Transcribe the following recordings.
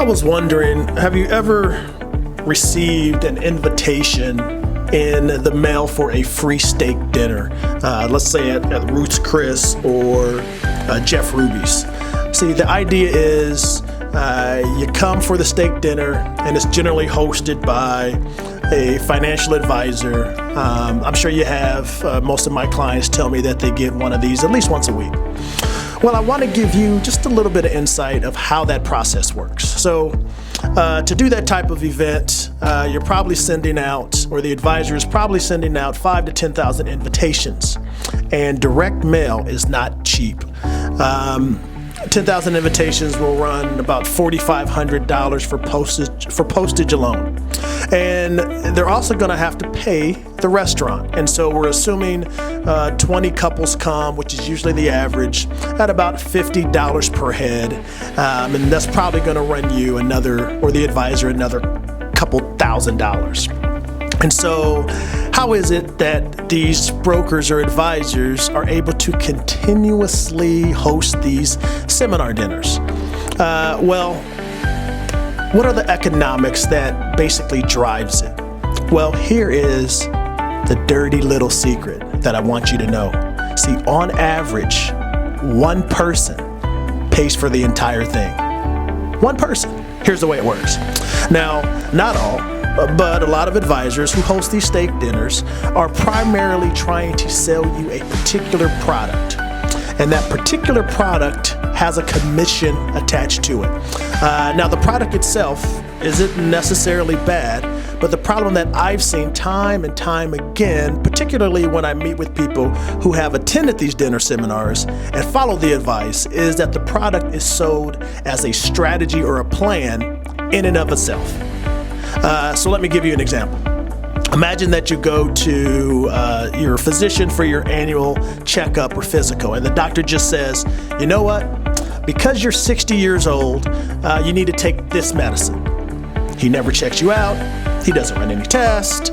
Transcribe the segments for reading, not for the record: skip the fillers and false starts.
I was wondering, have you ever received an invitation in the mail for a free steak dinner? Let's say at Ruth's Chris or Jeff Ruby's. See, the idea is you come for the steak dinner, and it's generally hosted by a financial advisor. I'm sure you have. Most of my clients tell me that they get one of these at least once a week. Well, I want to give you just a little bit of insight of how that process works. So to do that type of event, you're probably sending out, or the advisor is probably sending out 5,000 to 10,000 invitations. And direct mail is not cheap. 10,000 invitations will run about $4,500 for postage alone. And they're also going to have to pay the restaurant. And so we're assuming 20 couples come, which is usually the average, at about $50 per head. And that's probably going to run you the advisor, another couple $1,000. And so how is it that these brokers or advisors are able to continuously host these seminar dinners? Well, what are the economics that basically drives it? Well, here is the dirty little secret that I want you to know. See, on average, one person pays for the entire thing. One person. Here's the way it works. Now, not all, but a lot of advisors who host these steak dinners are primarily trying to sell you a particular product. And that particular product has a commission attached to it. Now, the product itself isn't necessarily bad, but the problem that I've seen time and time again, particularly when I meet with people who have attended these dinner seminars and follow the advice, is that the product is sold as a strategy or a plan in and of itself. So let me give you an example. Imagine that you go to your physician for your annual checkup or physical, and the doctor just says, you know what? Because you're 60 years old, you need to take this medicine. He never checks you out. He doesn't run any tests.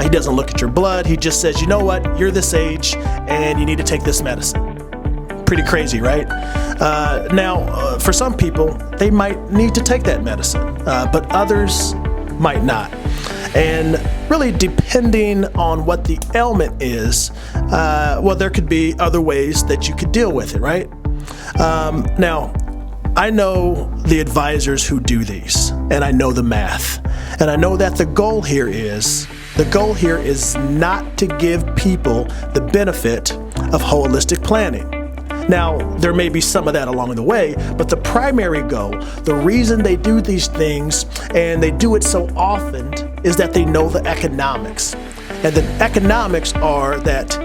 He doesn't look at your blood. He just says, you know what? You're this age, and you need to take this medicine. Pretty crazy, right? Now, for some people, they might need to take that medicine, but others might not. And really, depending on what the ailment is, well, there could be other ways that you could deal with it, right? Now, I know the advisors who do these, and I know the math. And I know that the goal here is not to give people the benefit of holistic planning. Now, there may be some of that along the way, but the primary goal, the reason they do these things, and they do it so often, is that they know the economics. And the economics are that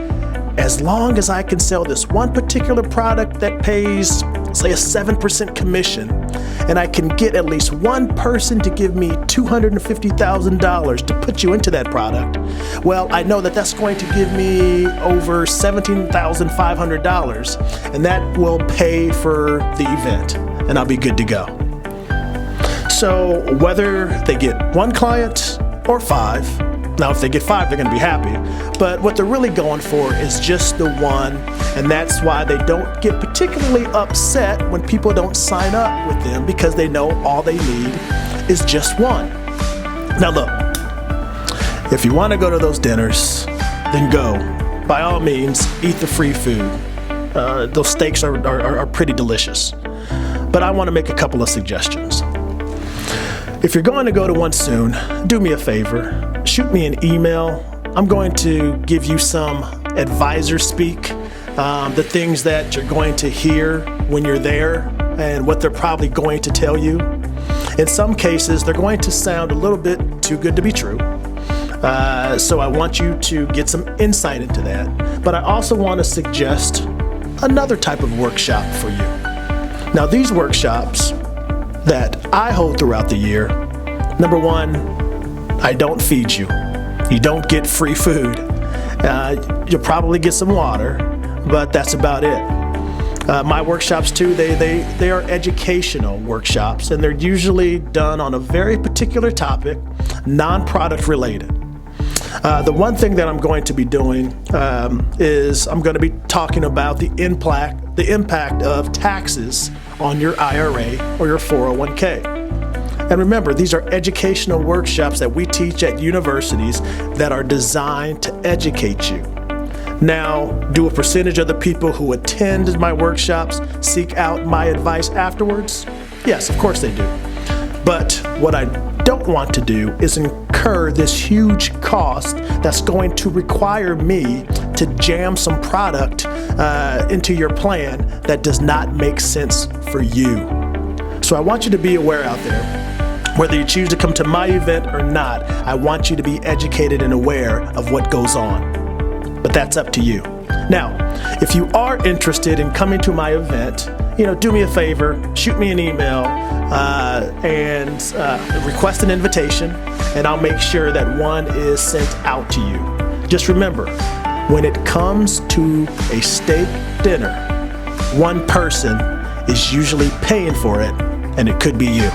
as long as I can sell this one particular product that pays, say, a 7% commission, and I can get at least one person to give me $250,000 to put you into that product, well, I know that that's going to give me over $17,500, and that will pay for the event, and I'll be good to go. So whether they get one client or 5, now if they get 5, they're going to be happy, but what they're really going for is just the one, and that's why they don't get particularly upset when people don't sign up with them, because they know all they need is just one. Now look, if you want to go to those dinners, then go. By all means, eat the free food. Those steaks are pretty delicious. But I want to make a couple of suggestions. If you're going to go to one soon, do me a favor. Shoot me an email. I'm going to give you some advisor speak, the things that you're going to hear when you're there and what they're probably going to tell you. In some cases, they're going to sound a little bit too good to be true. So I want you to get some insight into that. But I also want to suggest another type of workshop for you. Now, these workshops that I hold throughout the year, number one, I don't feed you. You don't get free food. You'll probably get some water, but that's about it. My workshops too, they are educational workshops, and they're usually done on a very particular topic, non-product related. The one thing that I'm going to be doing is I'm going to be talking about the impact of taxes on your IRA or your 401k. And remember, these are educational workshops that we teach at universities that are designed to educate you. Now, do a percentage of the people who attend my workshops seek out my advice afterwards? Yes, of course they do. But what I don't want to do is incur this huge cost that's going to require me to jam some product into your plan that does not make sense for you. So I want you to be aware out there. Whether you choose to come to my event or not, I want you to be educated and aware of what goes on. But that's up to you. Now, if you are interested in coming to my event, do me a favor, shoot me an email and request an invitation, and I'll make sure that one is sent out to you. Just remember, when it comes to a steak dinner, one person is usually paying for it, and it could be you.